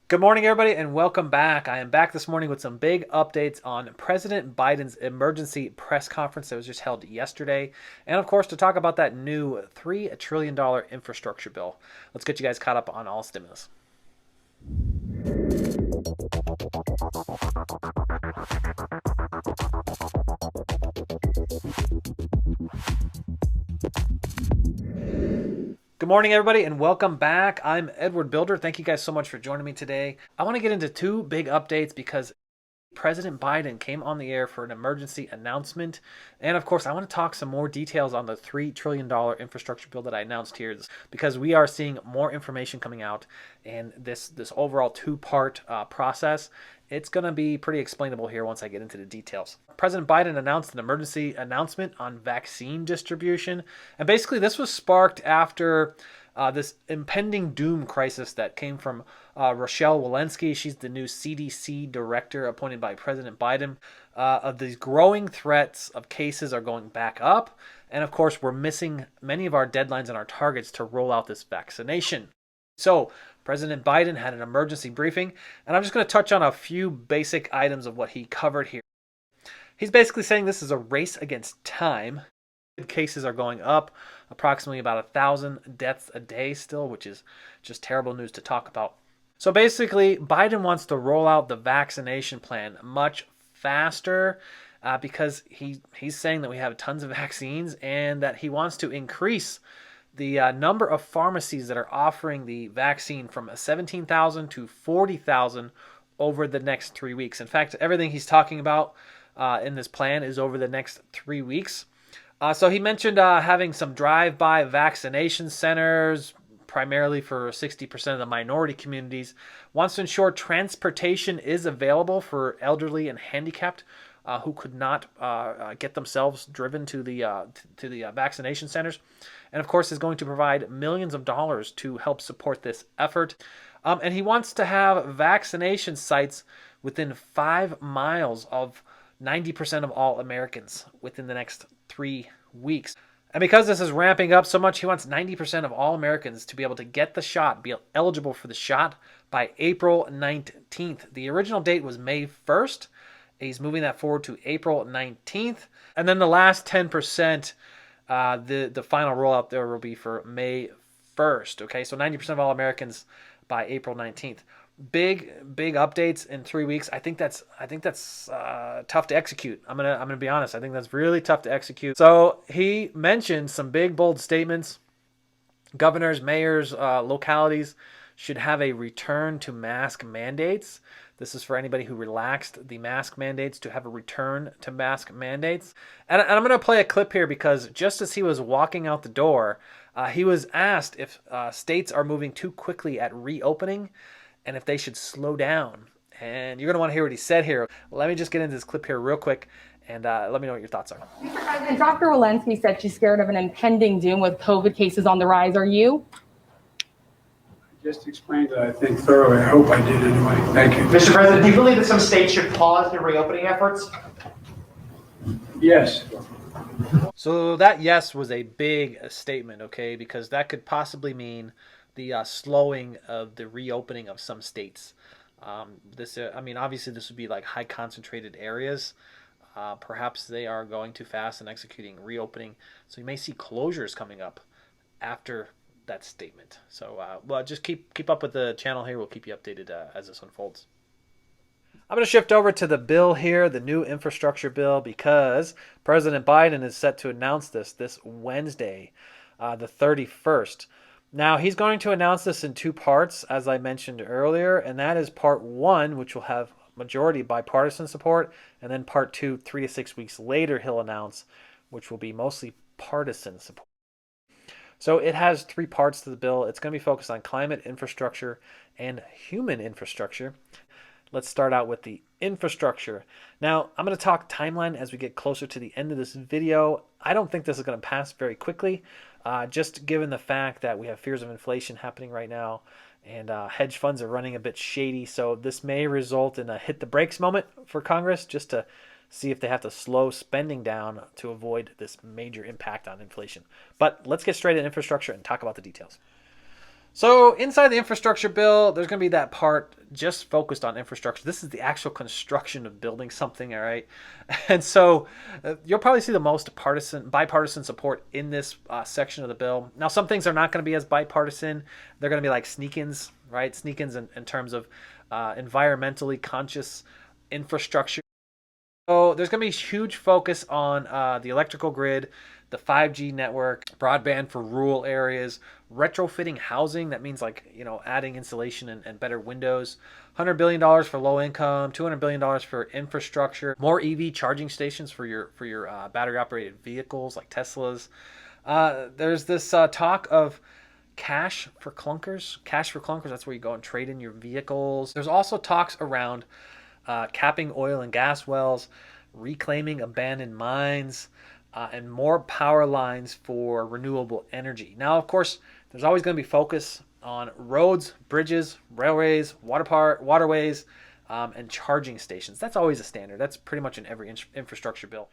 Good morning, everybody, and welcome back. I am back this morning with some big updates on President Biden's emergency press conference that was just held yesterday. And, of course, to talk about that new $3 trillion infrastructure bill. Let's get you guys caught up on all stimulus. Good morning, everybody, and welcome back. I'm Edward Bilder. Thank you guys so much for joining me today. I want to get into two big updates because President Biden came on the air for an emergency announcement. And of course, I want to talk some more details on the $3 trillion infrastructure bill that I announced here because we are seeing more information coming out in this overall two-part process. It's going to be pretty explainable here once I get into the details. President Biden announced an emergency announcement on vaccine distribution. And basically, this was sparked after this impending doom crisis that came from Rochelle Walensky. She's the new CDC director appointed by President Biden. Of these growing threats of cases are going back up. And of course, we're missing many of our deadlines and our targets to roll out this vaccination. So President Biden had an emergency briefing, and I'm just going to touch on a few basic items of what he covered here. He's basically saying this is a race against time. Cases are going up, approximately about 1,000 deaths a day still, which is just terrible news to talk about. So basically, Biden wants to roll out the vaccination plan much faster because he's saying that we have tons of vaccines and that he wants to increase the number of pharmacies that are offering the vaccine from 17,000 to 40,000 over the next 3 weeks. In fact, everything he's talking about in this plan is over the next 3 weeks. So he mentioned having some drive-by vaccination centers, primarily for 60% of the minority communities. Wants to ensure transportation is available for elderly and handicapped who could not get themselves driven to the vaccination centers. And of course is going to provide millions of dollars to help support this effort. And he wants to have vaccination sites within 5 miles of 90% of all Americans within the next 3 weeks. And because this is ramping up so much, he wants 90% of all Americans to be able to get the shot, be eligible for the shot by April 19th. The original date was May 1st. He's moving that forward to April 19th. And then the last 10%, the final rollout there will be for May 1st. Okay, so 90% of all Americans by April 19th. Big updates in 3 weeks. I think that's tough to execute. I'm gonna be honest. I think that's really tough to execute. So he mentioned some big bold statements. Governors, mayors, localities should have a return to mask mandates. This is for anybody who relaxed the mask mandates to have a return to mask mandates. And I'm going to play a clip here because just as he was walking out the door, he was asked if states are moving too quickly at reopening and if they should slow down. And you're going to want to hear what he said here. Let me just get into this clip here real quick and let me know what your thoughts are. Mr. President, Dr. Walensky said she's scared of an impending doom with COVID cases on the rise. Are you? Just explained it, I think, thoroughly. I hope I did anyway. Thank you. Mr. President, do you believe that some states should pause their reopening efforts? Yes. So that yes was a big statement, okay, because that could possibly mean the slowing of the reopening of some states. Obviously this would be like high concentrated areas. Perhaps they are going too fast and executing reopening. So you may see closures coming up after that statement. So just keep up with the channel here. We'll keep you updated as this unfolds. I'm going to shift over to the bill here, the new infrastructure bill, because President Biden is set to announce this Wednesday, the 31st. Now, he's going to announce this in two parts, as I mentioned earlier, and that is part one, which will have majority bipartisan support, and then part two, 3 to 6 weeks later, he'll announce, which will be mostly partisan support. So it has three parts to the bill. It's going to be focused on climate infrastructure and human infrastructure. Let's start out with the infrastructure. Now, I'm going to talk timeline as we get closer to the end of this video. I don't think this is going to pass very quickly, just given the fact that we have fears of inflation happening right now and hedge funds are running a bit shady. So this may result in a hit the brakes moment for Congress just to see if they have to slow spending down to avoid this major impact on inflation. But let's get straight into infrastructure and talk about the details. So inside the infrastructure bill, there's going to be that part just focused on infrastructure. This is the actual construction of building something, all right? And so you'll probably see the most bipartisan support in this section of the bill. Now, some things are not going to be as bipartisan. They're going to be like sneak-ins, right? Sneak-ins in terms of environmentally conscious infrastructure. So there's going to be huge focus on the electrical grid, the 5G network, broadband for rural areas, retrofitting housing. That means like, adding insulation and better windows. $100 billion for low income, $200 billion for infrastructure, more EV charging stations for your battery operated vehicles like Teslas. There's this talk of cash for clunkers. That's where you go and trade in your vehicles. There's also talks around capping oil and gas wells, reclaiming abandoned mines, and more power lines for renewable energy. Now, of course, there's always going to be focus on roads, bridges, railways, waterways, and charging stations. That's always a standard. That's pretty much in every infrastructure bill.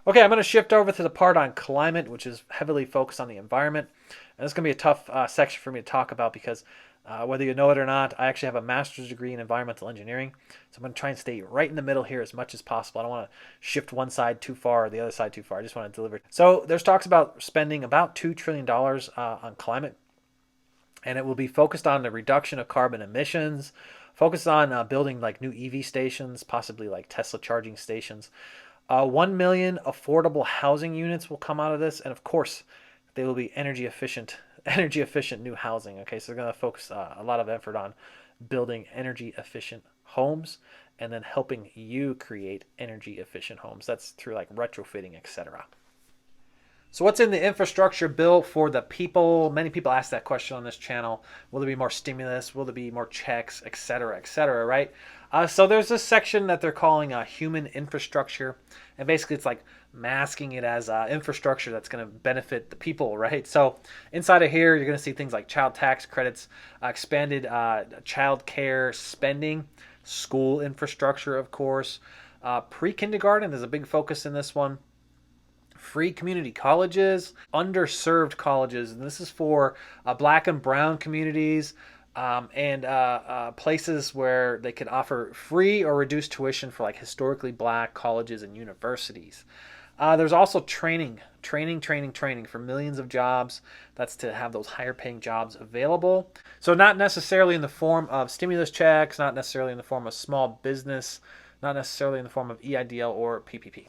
Okay, I'm going to shift over to the part on climate, which is heavily focused on the environment. And this is going to be a tough section for me to talk about because whether you know it or not, I actually have a master's degree in environmental engineering. So I'm going to try and stay right in the middle here as much as possible. I don't want to shift one side too far or the other side too far. I just want to deliver. So there's talks about spending about $2 trillion on climate. And it will be focused on the reduction of carbon emissions, focused on building like new EV stations, possibly like Tesla charging stations. 1 million affordable housing units will come out of this. And of course, they will be energy efficient new housing. Okay, so they're going to focus a lot of effort on building energy efficient homes and then helping you create energy efficient homes. That's through like retrofitting, etc. So what's in the infrastructure bill for the people? Many people ask that question on this channel. Will there be more stimulus? Will there be more checks, etc., right? So there's this section that they're calling human infrastructure. And basically it's like masking it as infrastructure that's going to benefit the people, right? So inside of here, you're going to see things like child tax credits, expanded child care spending, school infrastructure, of course. Pre-kindergarten, there's a big focus in this one. Free community colleges, underserved colleges, and this is for black and brown communities and places where they could offer free or reduced tuition for like historically black colleges and universities. There's also training for millions of jobs. That's to have those higher paying jobs available. So not necessarily in the form of stimulus checks, not necessarily in the form of small business, not necessarily in the form of EIDL or PPP.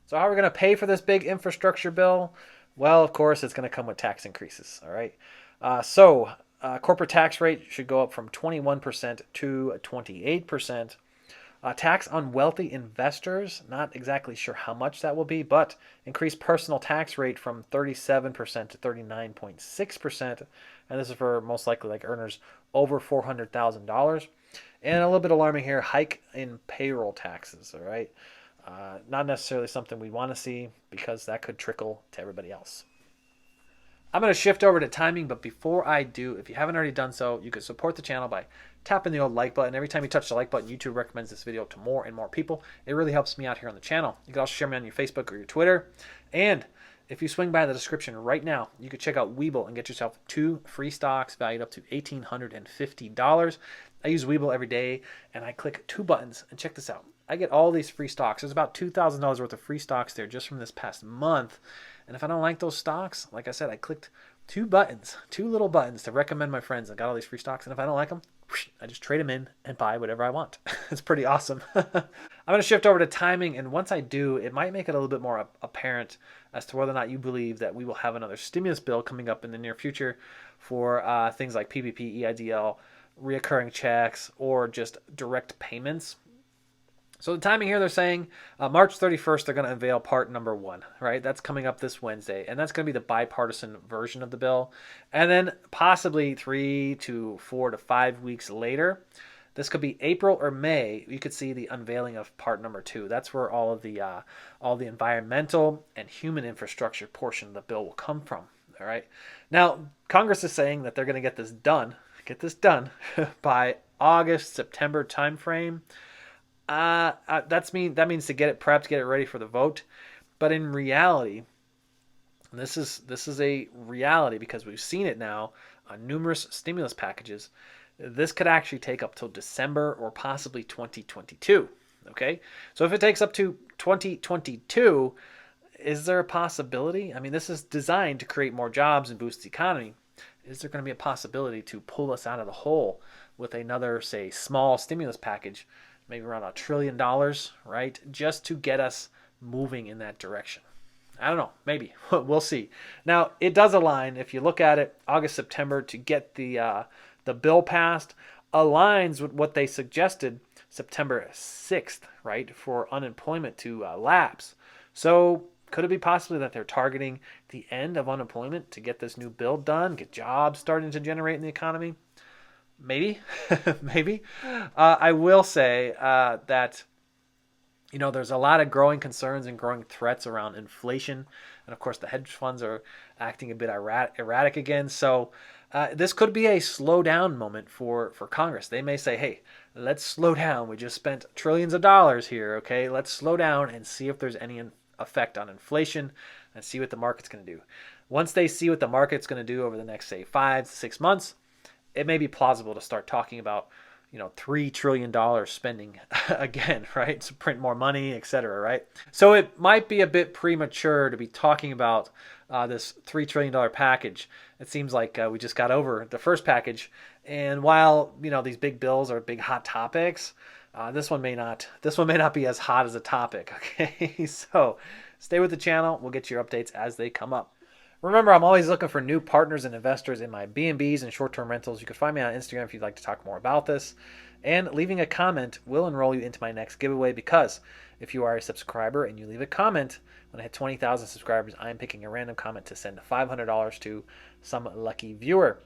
So how are we going to pay for this big infrastructure bill? Well, of course, it's going to come with tax increases, all right? Corporate tax rate should go up from 21% to 28%. Tax on wealthy investors, not exactly sure how much that will be, but increased personal tax rate from 37% to 39.6%. And this is for most likely like earners over $400,000. And a little bit alarming here, hike in payroll taxes, all right? Not necessarily something we want to see because that could trickle to everybody else. I'm going to shift over to timing, but before I do, if you haven't already done so, you can support the channel by tapping the old like button. Every time you touch the like button, YouTube recommends this video to more and more people. It really helps me out here on the channel. You can also share me on your Facebook or your Twitter. And if you swing by the description right now, you can check out Webull and get yourself 2 free stocks valued up to $1,850. I use Webull every day, and I click 2 buttons, and check this out. I get all these free stocks. There's about $2,000 worth of free stocks there just from this past month. And if I don't like those stocks, like I said, I clicked 2 little buttons to recommend my friends. I got all these free stocks, and if I don't like them, I just trade them in and buy whatever I want. It's pretty awesome. I'm going to shift over to timing, and once I do, it might make it a little bit more apparent as to whether or not you believe that we will have another stimulus bill coming up in the near future for things like PPP, EIDL, reoccurring checks, or just direct payments. So the timing here, they're saying March 31st, they're going to unveil part number 1, right? That's coming up this Wednesday. And that's going to be the bipartisan version of the bill. And then possibly 3 to 4 to 5 weeks later, this could be April or May, you could see the unveiling of part number 2. That's where all the environmental and human infrastructure portion of the bill will come from, all right? Now, Congress is saying that they're going to get this done by August, September timeframe. That means to get it prepped, get it ready for the vote. But in reality, this is a reality because we've seen it now on numerous stimulus packages. This could actually take up till December or possibly 2022. Okay, so if it takes up to 2022, is there a possibility? I mean, this is designed to create more jobs and boost the economy. Is there going to be a possibility to pull us out of the hole with another, say, small stimulus package, maybe around $1 trillion, right? Just to get us moving in that direction. I don't know, maybe. We'll see. Now, it does align, if you look at it, August, September, to get the bill passed, aligns with what they suggested September 6th, right, for unemployment to lapse. So could it be possibly that they're targeting the end of unemployment to get this new bill done, get jobs starting to generate in the economy? Maybe, maybe. I will say that, you know, there's a lot of growing concerns and growing threats around inflation. And of course, the hedge funds are acting a bit erratic again. So this could be a slow down moment for Congress. They may say, hey, let's slow down. We just spent trillions of dollars here. Okay, let's slow down and see if there's any effect on inflation and see what the market's going to do. Once they see what the market's going to do over the next, say, 5 to 6 months, it may be plausible to start talking about, you know, $3 trillion spending again, right? To print more money, etc., right? So it might be a bit premature to be talking about this $3 trillion package. It seems like we just got over the first package. And while, you know, these big bills are big hot topics, this one may not be as hot as a topic, okay? So stay with the channel. We'll get your updates as they come up. Remember, I'm always looking for new partners and investors in my B&Bs and short-term rentals. You can find me on Instagram if you'd like to talk more about this. And leaving a comment will enroll you into my next giveaway, because if you are a subscriber and you leave a comment, when I hit 20,000 subscribers, I'm picking a random comment to send $500 to some lucky viewer.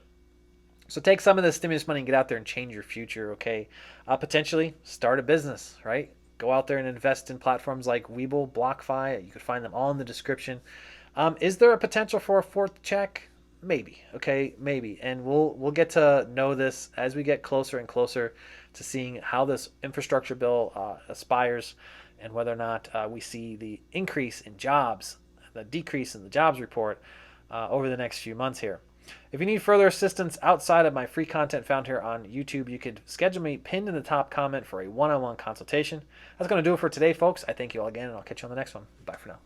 So take some of this stimulus money and get out there and change your future, okay? Potentially start a business, right? Go out there and invest in platforms like Webull, BlockFi. You can find them all in the description. Is there a potential for a fourth check? Maybe, okay, maybe. And we'll get to know this as we get closer and closer to seeing how this infrastructure bill aspires, and whether or not we see the increase in jobs, the decrease in the jobs report over the next few months here. If you need further assistance outside of my free content found here on YouTube, you could schedule me pinned in the top comment for a one-on-one consultation. That's going to do it for today, folks. I thank you all again, and I'll catch you on the next one. Bye for now.